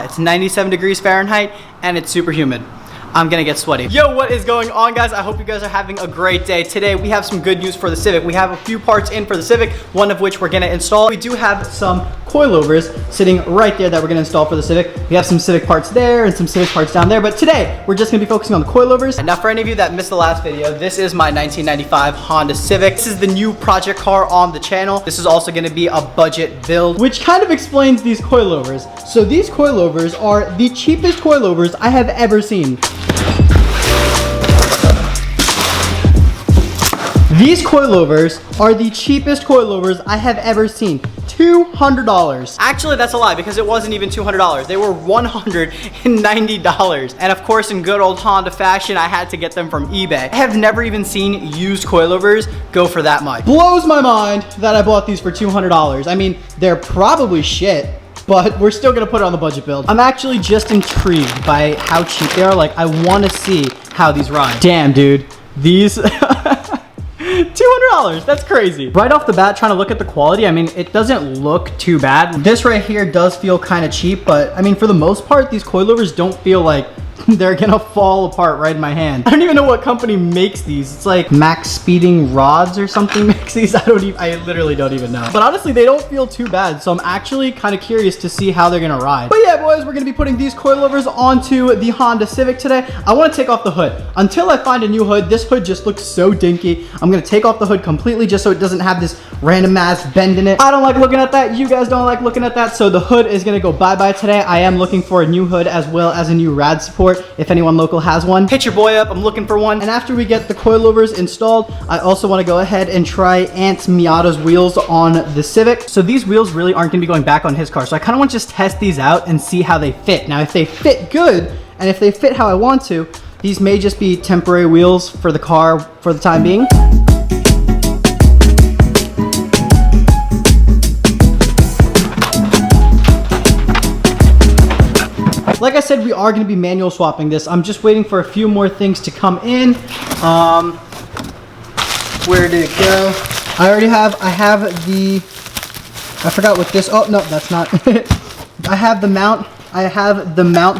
It's 97 degrees Fahrenheit and it's super humid. I'm gonna get sweaty. Yo, what is going on, guys? I hope you guys are having a great day. Today, we have some good news for the Civic. We have a few parts in for the Civic, one of which we're gonna install. We do have some coilovers sitting right there that we're gonna install for the Civic. We have some Civic parts there and some Civic parts down there, but today, we're just gonna be focusing on the coilovers. And now, for any of you that missed the last video, this is my 1995 Honda Civic. This is the new project car on the channel. This is also gonna be a budget build, which kind of explains these coilovers. So these coilovers are the cheapest coilovers I have ever seen. These coilovers are the cheapest coilovers I have ever seen. $200. Actually, that's a lie because it wasn't even $200. They were $190. And of course, in good old Honda fashion, I had to get them from eBay. I have never even seen used coilovers go for that much. Blows my mind that I bought these for $200. I mean, they're probably shit, but we're still gonna put it on the budget build. I'm actually just intrigued by how cheap they are. Like, I wanna see how these ride. Damn, dude. These... $200, that's crazy. Right off the bat, trying to look at the quality, I mean, it doesn't look too bad. This right here does feel kind of cheap, but I mean, for the most part, these coilovers don't feel like they're gonna fall apart right in my hand. I don't even know what company makes these. It's like Max Speeding Rods or something makes these. I literally don't even know. But honestly, they don't feel too bad. So I'm actually kind of curious to see how they're gonna ride. But yeah, boys, we're gonna be putting these coilovers onto the Honda Civic today. I wanna take off the hood. Until I find a new hood, this hood just looks so dinky. I'm gonna take off the hood completely just so it doesn't have this random ass bend in it. I don't like looking at that. You guys don't like looking at that. So the hood is gonna go bye-bye today. I am looking for a new hood as well as a new rad support. If anyone local has one, hit your boy up. I'm looking for one. And after we get the coilovers installed, I also want to go ahead and try Ant Miata's wheels on the Civic. So these wheels really aren't going to be going back on his car. So I kind of want to just test these out and see how they fit. Now, if they fit good and if they fit how I want to, these may just be temporary wheels for the car for the time being. Like I said, we are going to be manual swapping this. I'm just waiting for a few more things to come in. Where did it go? I forgot what this, oh no, that's not it. I have the mount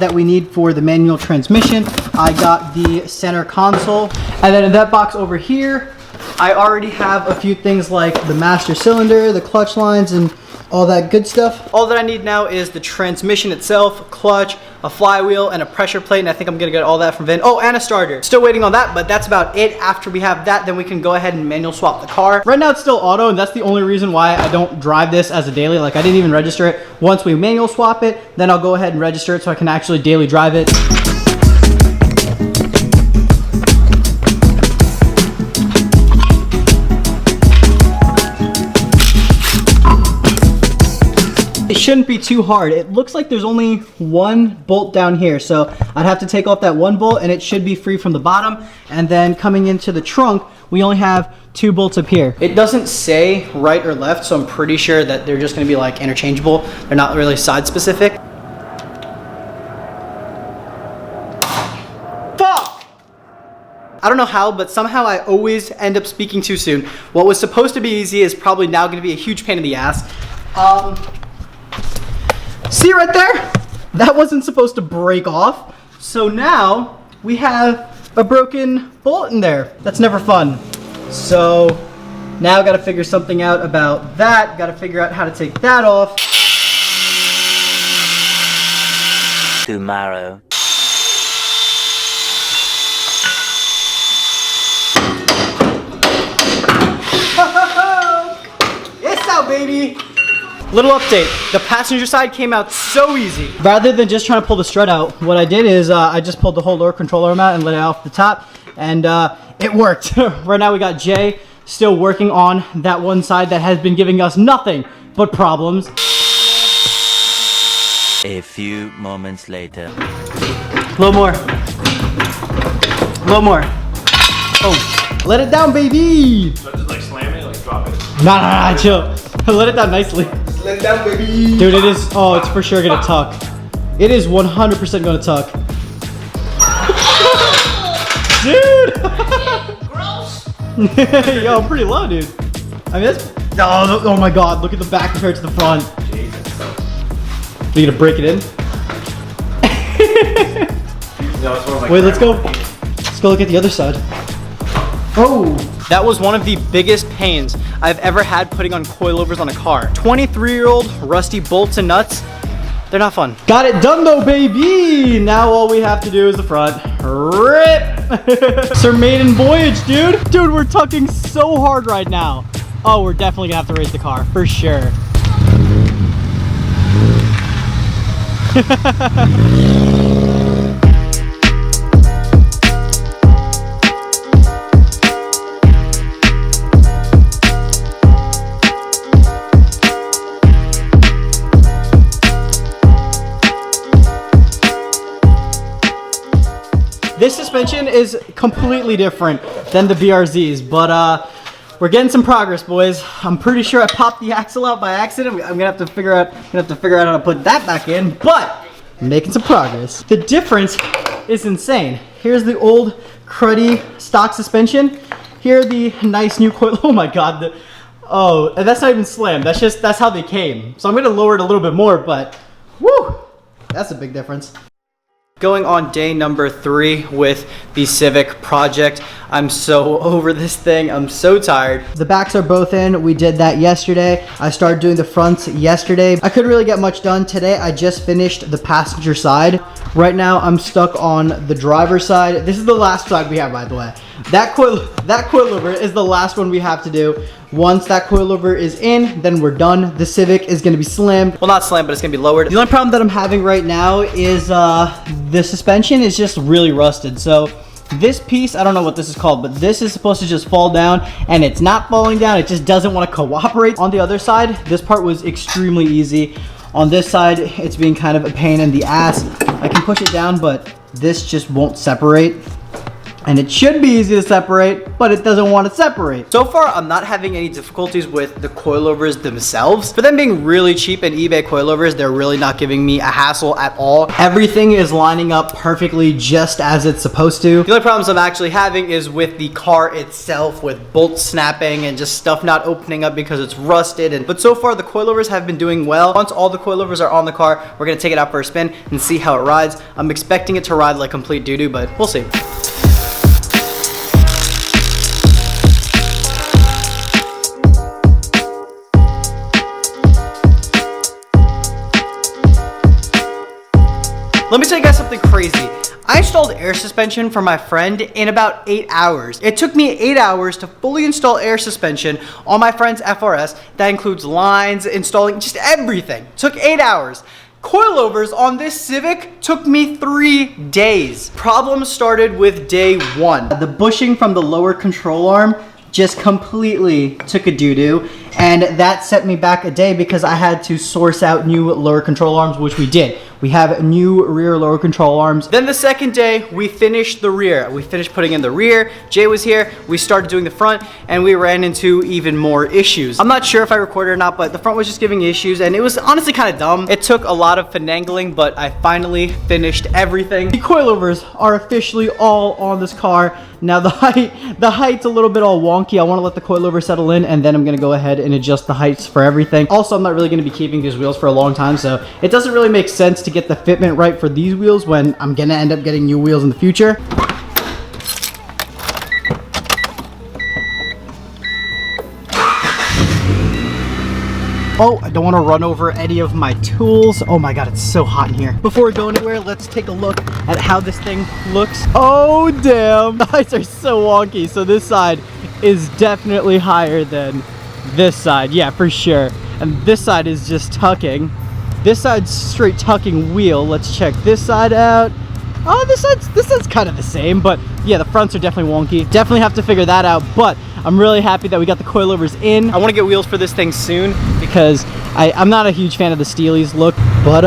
that we need for the manual transmission. I got the center console. And then in that box over here, I already have a few things like the master cylinder, the clutch lines, and all that good stuff. All that I need now is the transmission itself, clutch, a flywheel, and a pressure plate, and I think I'm gonna get all that from Vin. Oh, and a starter. Still waiting on that, but that's about it. After we have that, then we can go ahead and manual swap the car. Right now it's still auto, and that's the only reason why I don't drive this as a daily. Like, I didn't even register it. Once we manual swap it, then I'll go ahead and register it so I can actually daily drive it. It shouldn't be too hard. It looks like there's only one bolt down here, so I'd have to take off that one bolt and it should be free from the bottom. And then coming into the trunk, we only have 2 bolts up here. It doesn't say right or left, so I'm pretty sure that they're just gonna be like interchangeable. They're not really side specific. Fuck! I don't know how, but somehow I always end up speaking too soon. What was supposed to be easy is probably now gonna be a huge pain in the ass. See right there? That wasn't supposed to break off. So now we have a broken bolt in there. That's never fun. So now I gotta figure something out about that. Gotta figure out how to take that off. Tomorrow. It's out, baby. Little update, the passenger side came out so easy. Rather than just trying to pull the strut out, what I did is I just pulled the whole lower control arm out and let it off the top, and it worked. Right now we got Jay still working on that one side that has been giving us nothing but problems. A few moments later. A little more. A little more. Oh, let it down, baby. So just like slam it, like drop it? Nah, chill. Let it down nicely. Let it down, baby. Dude, it is, oh, it's for sure gonna tuck. It is 100% gonna tuck. Dude! Gross! Yo, I'm pretty low, dude. I mean, that's, oh my God, look at the back compared to the front. Jesus. Are you gonna break it in? No, it smells like Wait, let's go. grandma. Let's go look at the other side. Oh, that was one of the biggest pains I've ever had putting on coilovers on a car. 23-year-old rusty bolts and nuts. They're not fun. Got it done though, baby. Now all we have to do is the front. Rip. It's our maiden voyage, dude. Dude, we're tucking so hard right now. Oh, we're definitely gonna have to raise the car for sure. This suspension is completely different than the BRZs, but we're getting some progress, boys. I'm pretty sure I popped the axle out by accident. I'm gonna have to figure out how to put that back in, but I'm making some progress. The difference is insane. Here's the old cruddy stock suspension. Here are the nice new coil. Oh my God. Oh, and that's not even slammed. That's how they came. So I'm gonna lower it a little bit more, but whoo, that's a big difference. Going on day number 3 with the CIVIC project. I'm so over this thing. I'm so tired. The backs are both in. We did that yesterday. I started doing the fronts yesterday. I couldn't really get much done today. I just finished the passenger side. Right now I'm stuck on the driver's side. This is the last side we have, by the way. That coilover is the last one we have to do. Once that coilover is in, then we're done. The CIVIC is gonna be slammed. Well, not slammed, but it's gonna be lowered. The only problem that I'm having right now is the suspension is just really rusted. So this piece, I don't know what this is called, but this is supposed to just fall down, and it's not falling down. It just doesn't want to cooperate. On the other side, this part was extremely easy. On this side, it's being kind of a pain in the ass. I can push it down, but this just won't separate. And it should be easy to separate, but it doesn't want to separate. So far, I'm not having any difficulties with the coilovers themselves. For them being really cheap and eBay coilovers, they're really not giving me a hassle at all. Everything is lining up perfectly just as it's supposed to. The only problems I'm actually having is with the car itself, with bolts snapping and just stuff not opening up because it's rusted. But so far, the coilovers have been doing well. Once all the coilovers are on the car, we're gonna take it out for a spin and see how it rides. I'm expecting it to ride like complete doo-doo, but we'll see. Let me tell you guys something crazy. I installed air suspension for my friend in about 8 hours. It took me 8 hours to fully install air suspension on my friend's FRS. That includes lines, installing, just everything. It took 8 hours. Coilovers on this CIVIC took me 3 days. Problems started with day 1. The bushing from the lower control arm just completely took a doo-doo, and that set me back a day because I had to source out new lower control arms, which we did. We have new rear lower control arms. Then the second day, we finished the rear. We finished putting in the rear. Jay was here. We started doing the front, and we ran into even more issues. I'm not sure if I recorded or not, but the front was just giving issues, and it was honestly kind of dumb. It took a lot of finagling, but I finally finished everything. The coilovers are officially all on this car. Now the height's a little bit all wonky. I want to let the coilover settle in, and then I'm going to go ahead and adjust the heights for everything. Also, I'm not really going to be keeping these wheels for a long time, so it doesn't really make sense to get the fitment right for these wheels when I'm going to end up getting new wheels in the future. Oh, I don't want to run over any of my tools. Oh my God, it's so hot in here. Before we go anywhere, let's take a look at how this thing looks. Oh, damn. The heights are so wonky. So this side is definitely higher than this side. Yeah, for sure. And this side is just tucking. This side's straight tucking wheel. Let's check this side out. Oh, this side's kind of the same, but yeah, the fronts are definitely wonky. Definitely have to figure that out, but I'm really happy that we got the coilovers in. I want to get wheels for this thing soon because I'm not a huge fan of the Steelies look, but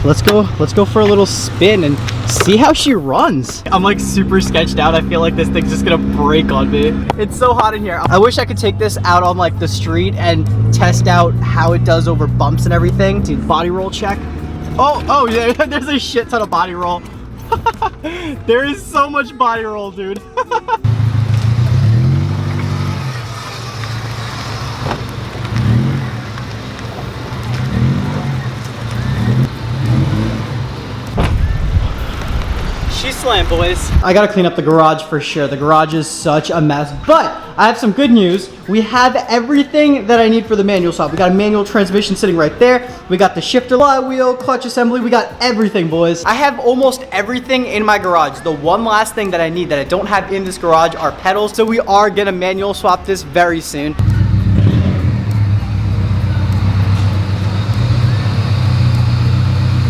let's go for a little spin and see how she runs. I'm like super sketched out. I feel like this thing's just gonna break on me. It's so hot in here. I wish I could take this out on like the street and test out how it does over bumps and everything. Dude, body roll check. Oh yeah, there's a shit ton of body roll. There is so much body roll, dude. she's slammed, boys. I gotta clean up the garage for sure. The garage is such a mess, but I have some good news. We have everything that I need for the manual swap. We got a manual transmission sitting right there. We got the shifter, flywheel, clutch assembly. We got everything, boys. I have almost everything in my garage. The one last thing that I need that I don't have in this garage are pedals. So we are gonna manual swap this very soon.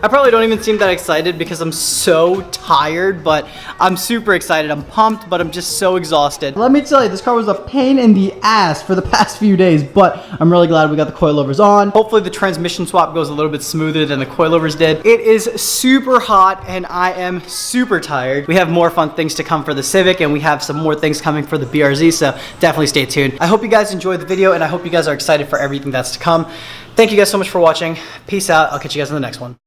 I probably don't even seem that excited because I'm so tired, but I'm super excited. I'm pumped, but I'm just so exhausted. Let me tell you, this car was a pain in the ass for the past few days, but I'm really glad we got the coilovers on. Hopefully the transmission swap goes a little bit smoother than the coilovers did. It is super hot and I am super tired. We have more fun things to come for the Civic and we have some more things coming for the BRZ, so definitely stay tuned. I hope you guys enjoyed the video and I hope you guys are excited for everything that's to come. Thank you guys so much for watching. Peace out. I'll catch you guys in the next one.